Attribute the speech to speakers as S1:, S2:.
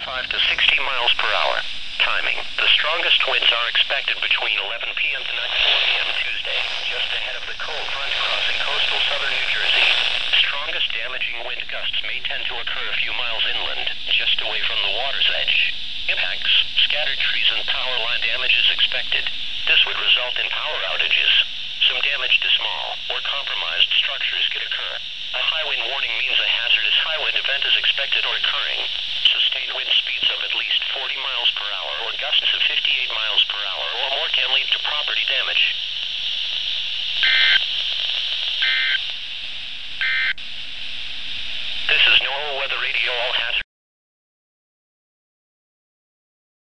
S1: 55 to 60 miles per hour. Timing. The strongest winds are expected between 11 p.m. to 4 p.m. Tuesday, just ahead of the cold front crossing coastal southern New Jersey. Strongest damaging wind gusts may tend to occur a few miles inland, just away from the water's edge. Impacts, scattered trees and power line damage is expected. This would result in power outages. Some damage to small or compromised structures could occur. A high wind warning means a hazardous high wind event is expected or occurring. Sustained wind speeds of at least 40 miles per hour or gusts of 58 miles per hour or more can lead to property damage. This is NOAA Weather Radio. All hazardous